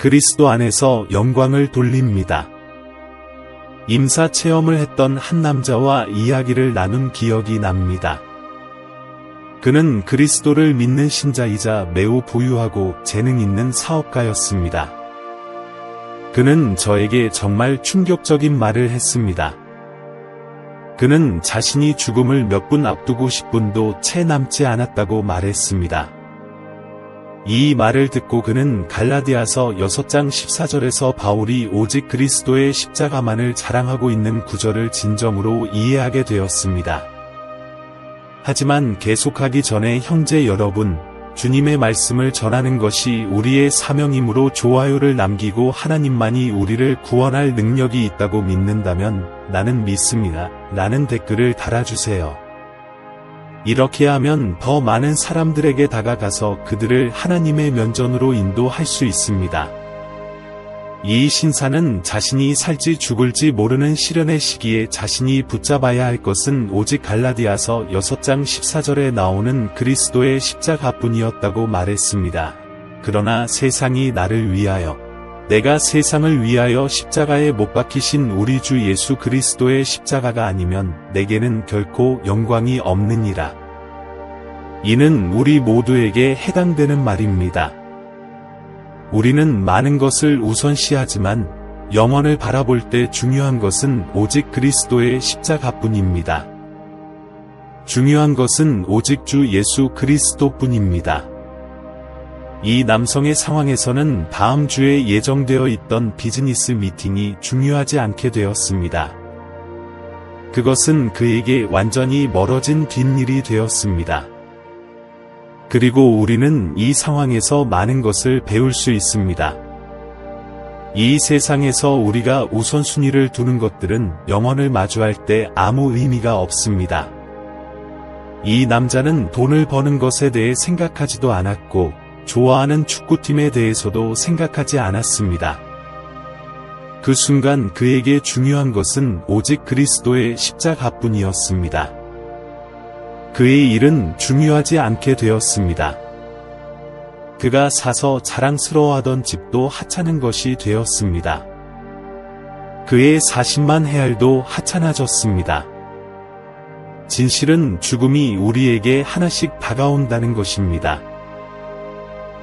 그리스도 안에서 영광을 돌립니다. 임사 체험을 했던 한 남자와 이야기를 나눈 기억이 납니다. 그는 그리스도를 믿는 신자이자 매우 부유하고 재능 있는 사업가였습니다. 그는 저에게 정말 충격적인 말을 했습니다. 그는 자신이 죽음을 몇 분 앞두고 10분도 채 남지 않았다고 말했습니다. 이 말을 듣고 그는 갈라디아서 6장 14절에서 바울이 오직 그리스도의 십자가만을 자랑하고 있는 구절을 진정으로 이해하게 되었습니다. 하지만 계속하기 전에 형제 여러분, 주님의 말씀을 전하는 것이 우리의 사명이므로 좋아요를 남기고 하나님만이 우리를 구원할 능력이 있다고 믿는다면 나는 믿습니다. 라는 댓글을 달아주세요. 이렇게 하면 더 많은 사람들에게 다가가서 그들을 하나님의 면전으로 인도할 수 있습니다. 이 신사는 자신이 살지 죽을지 모르는 시련의 시기에 자신이 붙잡아야 할 것은 오직 갈라디아서 6장 14절에 나오는 그리스도의 십자가뿐이었다고 말했습니다. 그러나 세상이 나를 위하여, 내가 세상을 위하여 십자가에 못 박히신 우리 주 예수 그리스도의 십자가가 아니면 내게는 결코 영광이 없느니라. 이는 우리 모두에게 해당되는 말입니다. 우리는 많은 것을 우선시하지만 영원을 바라볼 때 중요한 것은 오직 그리스도의 십자가뿐입니다. 중요한 것은 오직 주 예수 그리스도뿐입니다. 이 남성의 상황에서는 다음 주에 예정되어 있던 비즈니스 미팅이 중요하지 않게 되었습니다. 그것은 그에게 완전히 멀어진 뒷일이 되었습니다. 그리고 우리는 이 상황에서 많은 것을 배울 수 있습니다. 이 세상에서 우리가 우선순위를 두는 것들은 영원을 마주할 때 아무 의미가 없습니다. 이 남자는 돈을 버는 것에 대해 생각하지도 않았고, 좋아하는 축구팀에 대해서도 생각하지 않았습니다. 그 순간 그에게 중요한 것은 오직 그리스도의 십자가뿐이었습니다. 그의 일은 중요하지 않게 되었습니다. 그가 사서 자랑스러워하던 집도 하찮은 것이 되었습니다. 그의 40만 헤알도 하찮아졌습니다. 진실은 죽음이 우리에게 하나씩 다가온다는 것입니다.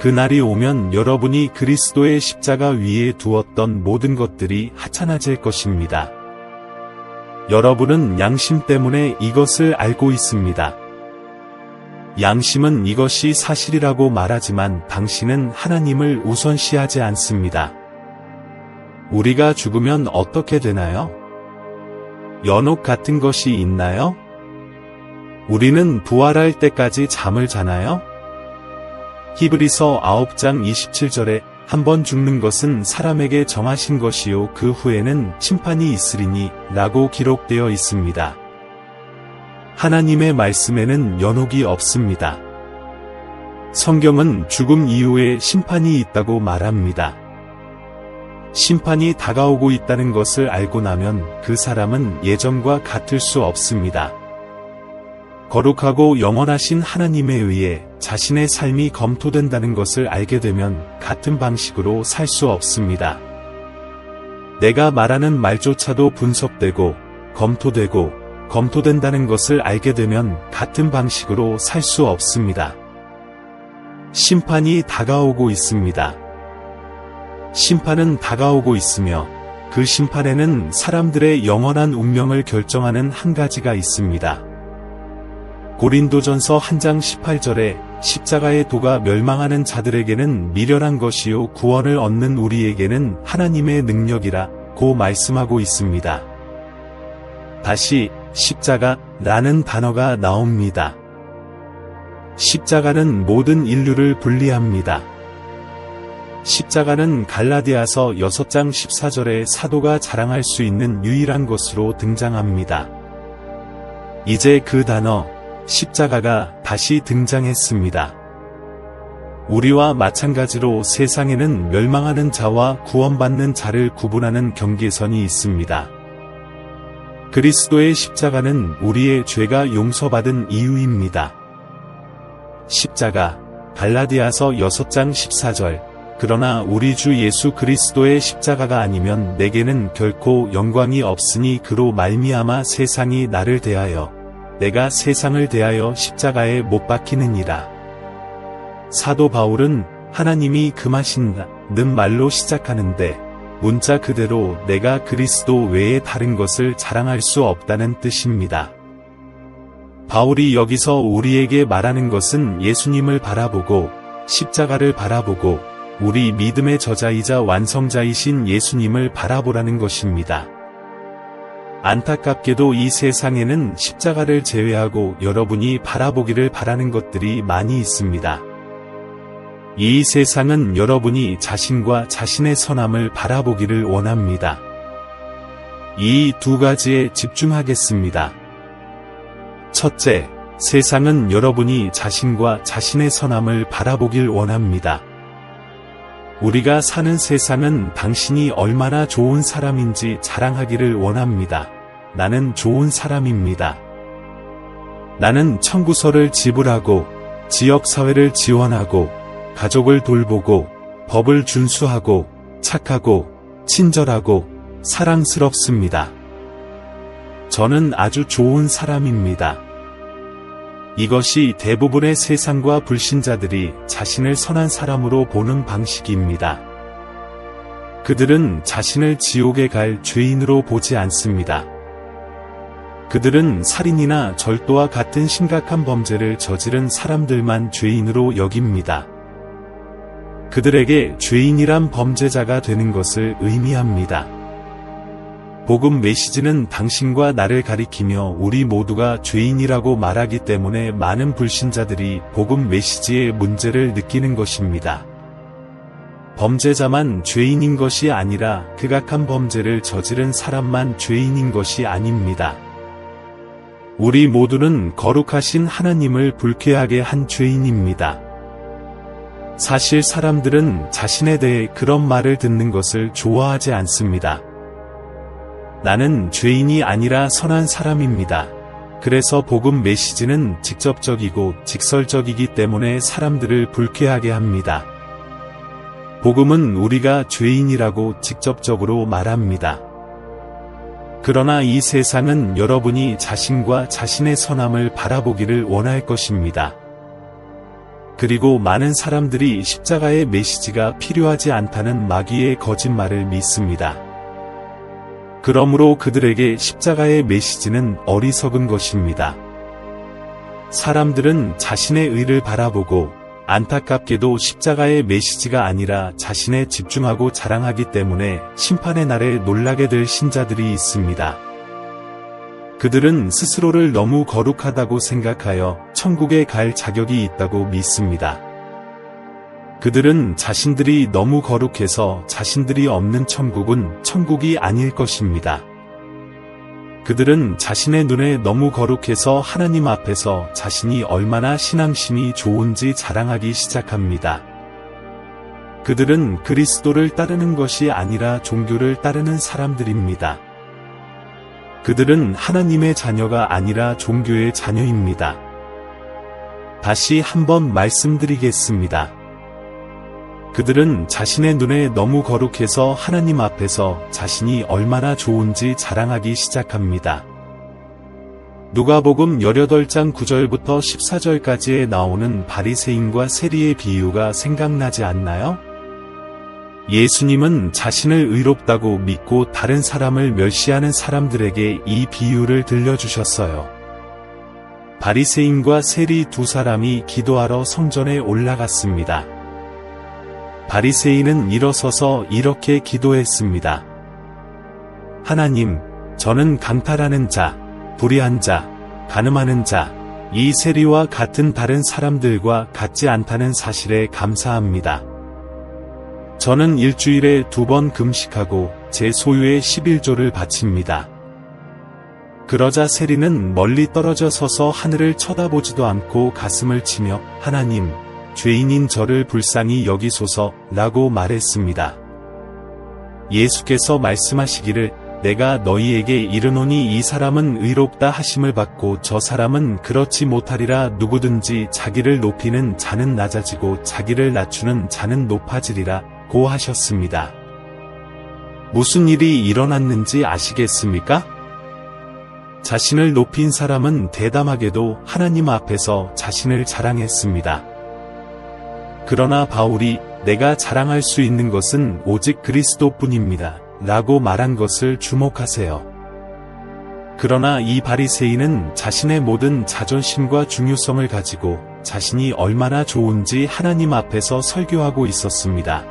그날이 오면 여러분이 그리스도의 십자가 위에 두었던 모든 것들이 하찮아질 것입니다. 여러분은 양심 때문에 이것을 알고 있습니다. 양심은 이것이 사실이라고 말하지만 당신은 하나님을 우선시하지 않습니다. 우리가 죽으면 어떻게 되나요? 연옥 같은 것이 있나요? 우리는 부활할 때까지 잠을 자나요? 히브리서 9장 27절에 한번 죽는 것은 사람에게 정하신 것이요 그 후에는 심판이 있으리니 라고 기록되어 있습니다. 하나님의 말씀에는 연옥이 없습니다. 성경은 죽음 이후에 심판이 있다고 말합니다. 심판이 다가오고 있다는 것을 알고 나면 그 사람은 예전과 같을 수 없습니다. 거룩하고 영원하신 하나님에 의해 자신의 삶이 검토된다는 것을 알게 되면 같은 방식으로 살 수 없습니다. 내가 말하는 말조차도 분석되고 검토된다는 것을 알게 되면 같은 방식으로 살 수 없습니다. 심판이 다가오고 있습니다. 심판은 다가오고 있으며 그 심판에는 사람들의 영원한 운명을 결정하는 한 가지가 있습니다. 고린도전서 1장 18절에 십자가의 도가 멸망하는 자들에게는 미련한 것이요 구원을 얻는 우리에게는 하나님의 능력이라고 말씀하고 있습니다. 다시 십자가라는 단어가 나옵니다. 십자가는 모든 인류를 분리합니다. 십자가는 갈라디아서 6장 14절에 사도가 자랑할 수 있는 유일한 것으로 등장합니다. 이제 그 단어 십자가가 다시 등장했습니다. 우리와 마찬가지로 세상에는 멸망하는 자와 구원받는 자를 구분하는 경계선이 있습니다. 그리스도의 십자가는 우리의 죄가 용서받은 이유입니다. 십자가, 갈라디아서 6장 14절, 그러나 우리 주 예수 그리스도의 십자가가 아니면 내게는 결코 영광이 없으니 그로 말미암아 세상이 나를 대하여 내가 세상을 대하여 십자가에 못 박히느니라. 사도 바울은 하나님이 금하신다는 말로 시작하는데 문자 그대로 내가 그리스도 외에 다른 것을 자랑할 수 없다는 뜻입니다. 바울이 여기서 우리에게 말하는 것은 예수님을 바라보고 십자가를 바라보고 우리 믿음의 저자이자 완성자이신 예수님을 바라보라는 것입니다. 안타깝게도 이 세상에는 십자가를 제외하고 여러분이 바라보기를 바라는 것들이 많이 있습니다. 이 세상은 여러분이 자신과 자신의 선함을 바라보기를 원합니다. 이 두 가지에 집중하겠습니다. 첫째, 세상은 여러분이 자신과 자신의 선함을 바라보길 원합니다. 우리가 사는 세상은 당신이 얼마나 좋은 사람인지 자랑하기를 원합니다. 나는 좋은 사람입니다. 나는 청구서를 지불하고 지역사회를 지원하고 가족을 돌보고 법을 준수하고 착하고 친절하고 사랑스럽습니다. 저는 아주 좋은 사람입니다. 이것이 대부분의 세상과 불신자들이 자신을 선한 사람으로 보는 방식입니다. 그들은 자신을 지옥에 갈 죄인으로 보지 않습니다. 그들은 살인이나 절도와 같은 심각한 범죄를 저지른 사람들만 죄인으로 여깁니다. 그들에게 죄인이란 범죄자가 되는 것을 의미합니다. 복음 메시지는 당신과 나를 가리키며 우리 모두가 죄인이라고 말하기 때문에 많은 불신자들이 복음 메시지의 문제를 느끼는 것입니다. 범죄자만 죄인인 것이 아니라 극악한 범죄를 저지른 사람만 죄인인 것이 아닙니다. 우리 모두는 거룩하신 하나님을 불쾌하게 한 죄인입니다. 사실 사람들은 자신에 대해 그런 말을 듣는 것을 좋아하지 않습니다. 나는 죄인이 아니라 선한 사람입니다. 그래서 복음 메시지는 직접적이고 직설적이기 때문에 사람들을 불쾌하게 합니다. 복음은 우리가 죄인이라고 직접적으로 말합니다. 그러나 이 세상은 여러분이 자신과 자신의 선함을 바라보기를 원할 것입니다. 그리고 많은 사람들이 십자가의 메시지가 필요하지 않다는 마귀의 거짓말을 믿습니다. 그러므로 그들에게 십자가의 메시지는 어리석은 것입니다. 사람들은 자신의 의를 바라보고 안타깝게도 십자가의 메시지가 아니라 자신에 집중하고 자랑하기 때문에 심판의 날에 놀라게 될 신자들이 있습니다. 그들은 스스로를 너무 거룩하다고 생각하여 천국에 갈 자격이 있다고 믿습니다. 그들은 자신들이 너무 거룩해서 자신들이 없는 천국은 천국이 아닐 것입니다. 그들은 자신의 눈에 너무 거룩해서 하나님 앞에서 자신이 얼마나 신앙심이 좋은지 자랑하기 시작합니다. 그들은 그리스도를 따르는 것이 아니라 종교를 따르는 사람들입니다. 그들은 하나님의 자녀가 아니라 종교의 자녀입니다. 다시 한번 말씀드리겠습니다. 그들은 자신의 눈에 너무 거룩해서 하나님 앞에서 자신이 얼마나 좋은지 자랑하기 시작합니다. 누가복음 18장 9절부터 14절까지에 나오는 바리새인과 세리의 비유가 생각나지 않나요? 예수님은 자신을 의롭다고 믿고 다른 사람을 멸시하는 사람들에게 이 비유를 들려주셨어요. 바리새인과 세리 두 사람이 기도하러 성전에 올라갔습니다. 바리새인은 일어서서 이렇게 기도했습니다. 하나님, 저는 강탈하는 자, 불의한 자, 간음하는 자, 이 세리와 같은 다른 사람들과 같지 않다는 사실에 감사합니다. 저는 일주일에 2번 금식하고 제 소유의 11조를 바칩니다. 그러자 세리는 멀리 떨어져 서서 하늘을 쳐다보지도 않고 가슴을 치며 하나님, 죄인인 저를 불쌍히 여기소서 라고 말했습니다. 예수께서 말씀하시기를 내가 너희에게 이르노니 이 사람은 의롭다 하심을 받고 저 사람은 그렇지 못하리라. 누구든지 자기를 높이는 자는 낮아지고 자기를 낮추는 자는 높아지리라 고 하셨습니다. 무슨 일이 일어났는지 아시겠습니까? 자신을 높인 사람은 대담하게도 하나님 앞에서 자신을 자랑했습니다. 그러나 바울이 내가 자랑할 수 있는 것은 오직 그리스도뿐입니다 라고 말한 것을 주목하세요. 그러나 이 바리새인은 자신의 모든 자존심과 중요성을 가지고 자신이 얼마나 좋은지 하나님 앞에서 설교하고 있었습니다.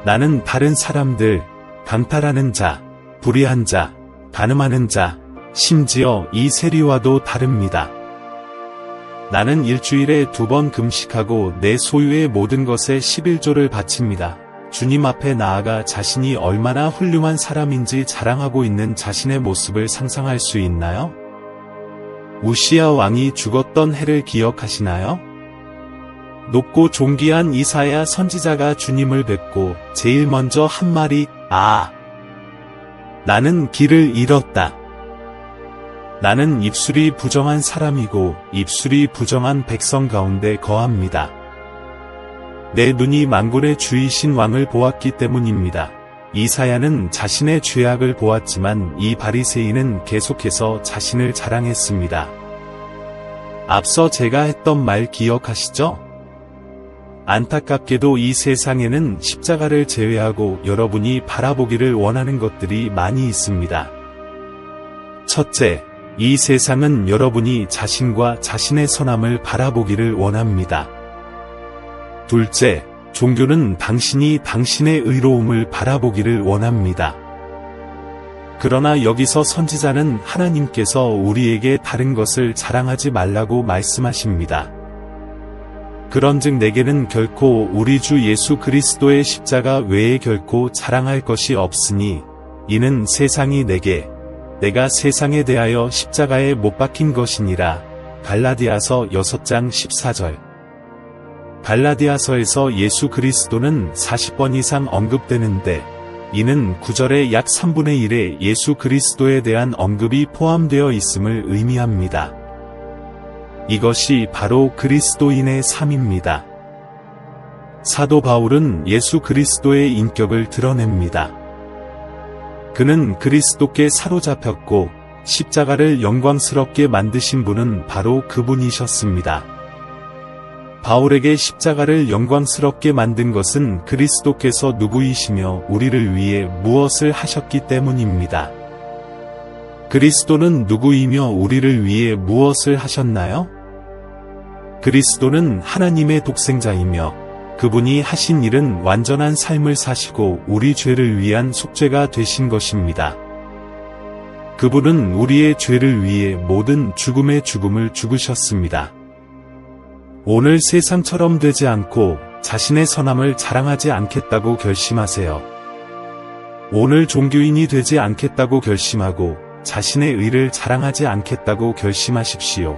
나는 다른 사람들, 강탈하는 자, 불의한 자, 간음하는 자, 심지어 이 세리와도 다릅니다. 나는 일주일에 2번 금식하고 내 소유의 모든 것의 11조를 바칩니다. 주님 앞에 나아가 자신이 얼마나 훌륭한 사람인지 자랑하고 있는 자신의 모습을 상상할 수 있나요? 우시야 왕이 죽었던 해를 기억하시나요? 높고 존귀한 이사야 선지자가 주님을 뵙고 제일 먼저 한 말이 나는 길을 잃었다. 나는 입술이 부정한 사람이고 입술이 부정한 백성 가운데 거합니다. 내 눈이 만군의 주이신 왕을 보았기 때문입니다. 이사야는 자신의 죄악을 보았지만 이 바리새인은 계속해서 자신을 자랑했습니다. 앞서 제가 했던 말 기억하시죠? 안타깝게도 이 세상에는 십자가를 제외하고 여러분이 바라보기를 원하는 것들이 많이 있습니다. 첫째, 이 세상은 여러분이 자신과 자신의 선함을 바라보기를 원합니다. 둘째, 종교는 당신이 당신의 의로움을 바라보기를 원합니다. 그러나 여기서 선지자는 하나님께서 우리에게 다른 것을 자랑하지 말라고 말씀하십니다. 그런즉 내게는 결코 우리 주 예수 그리스도의 십자가 외에 결코 자랑할 것이 없으니 이는 세상이 내가 세상에 대하여 십자가에 못 박힌 것이니라. 갈라디아서 6장 14절. 갈라디아서에서 예수 그리스도는 40번 이상 언급되는데 이는 9절의 약 3분의 1에 예수 그리스도에 대한 언급이 포함되어 있음을 의미합니다. 이것이 바로 그리스도인의 삶입니다. 사도 바울은 예수 그리스도의 인격을 드러냅니다. 그는 그리스도께 사로잡혔고 십자가를 영광스럽게 만드신 분은 바로 그분이셨습니다. 바울에게 십자가를 영광스럽게 만든 것은 그리스도께서 누구이시며 우리를 위해 무엇을 하셨기 때문입니다. 그리스도는 누구이며 우리를 위해 무엇을 하셨나요? 그리스도는 하나님의 독생자이며 그분이 하신 일은 완전한 삶을 사시고 우리 죄를 위한 속죄가 되신 것입니다. 그분은 우리의 죄를 위해 모든 죽음의 죽음을 죽으셨습니다. 오늘 세상처럼 되지 않고 자신의 선함을 자랑하지 않겠다고 결심하세요. 오늘 종교인이 되지 않겠다고 결심하고 자신의 의를 자랑하지 않겠다고 결심하십시오.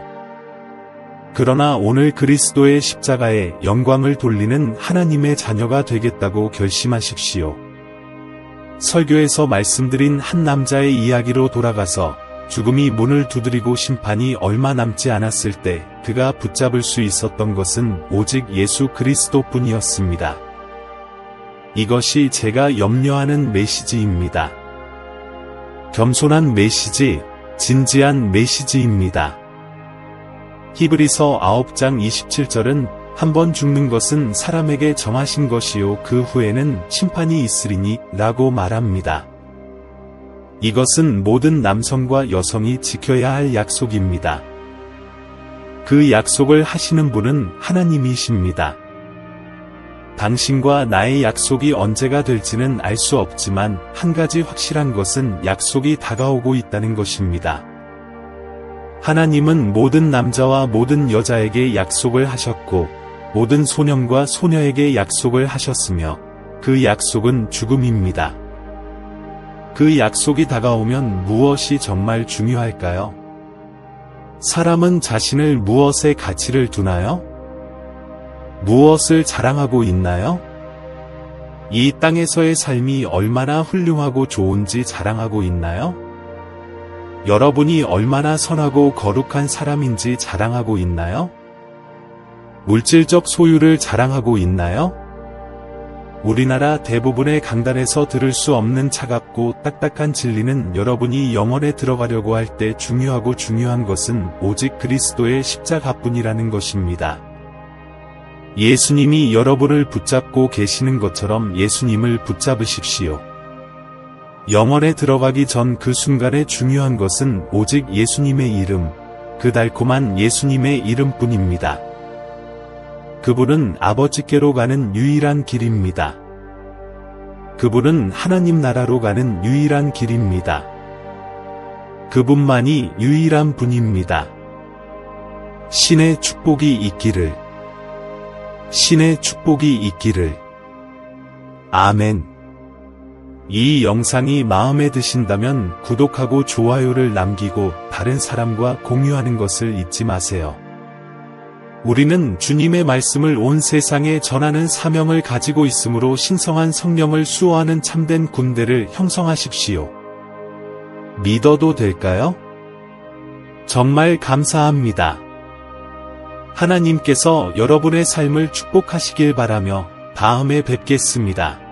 그러나 오늘 그리스도의 십자가에 영광을 돌리는 하나님의 자녀가 되겠다고 결심하십시오. 설교에서 말씀드린 한 남자의 이야기로 돌아가서 죽음이 문을 두드리고 심판이 얼마 남지 않았을 때 그가 붙잡을 수 있었던 것은 오직 예수 그리스도뿐이었습니다. 이것이 제가 염려하는 메시지입니다. 겸손한 메시지, 진지한 메시지입니다. 히브리서 9장 27절은 한번 죽는 것은 사람에게 정하신 것이요 그 후에는 심판이 있으리니 라고 말합니다. 이것은 모든 남성과 여성이 지켜야 할 약속입니다. 그 약속을 하시는 분은 하나님이십니다. 당신과 나의 약속이 언제가 될지는 알 수 없지만 한 가지 확실한 것은 약속이 다가오고 있다는 것입니다. 하나님은 모든 남자와 모든 여자에게 약속을 하셨고 모든 소년과 소녀에게 약속을 하셨으며 그 약속은 죽음입니다. 그 약속이 다가오면 무엇이 정말 중요할까요? 사람은 자신을 무엇에 가치를 두나요? 무엇을 자랑하고 있나요? 이 땅에서의 삶이 얼마나 훌륭하고 좋은지 자랑하고 있나요? 여러분이 얼마나 선하고 거룩한 사람인지 자랑하고 있나요? 물질적 소유를 자랑하고 있나요? 우리나라 대부분의 강단에서 들을 수 없는 차갑고 딱딱한 진리는 여러분이 영혼에 들어가려고 할 때 중요한 것은 오직 그리스도의 십자가뿐이라는 것입니다. 예수님이 여러분을 붙잡고 계시는 것처럼 예수님을 붙잡으십시오. 영혼에 들어가기 전 그 순간에 중요한 것은 오직 예수님의 이름, 그 달콤한 예수님의 이름뿐입니다. 그분은 아버지께로 가는 유일한 길입니다. 그분은 하나님 나라로 가는 유일한 길입니다. 그분만이 유일한 분입니다. 신의 축복이 있기를. 신의 축복이 있기를. 아멘. 이 영상이 마음에 드신다면 구독하고 좋아요를 남기고 다른 사람과 공유하는 것을 잊지 마세요. 우리는 주님의 말씀을 온 세상에 전하는 사명을 가지고 있으므로 신성한 성령을 수호하는 참된 군대를 형성하십시오. 믿어도 될까요? 정말 감사합니다. 하나님께서 여러분의 삶을 축복하시길 바라며 다음에 뵙겠습니다.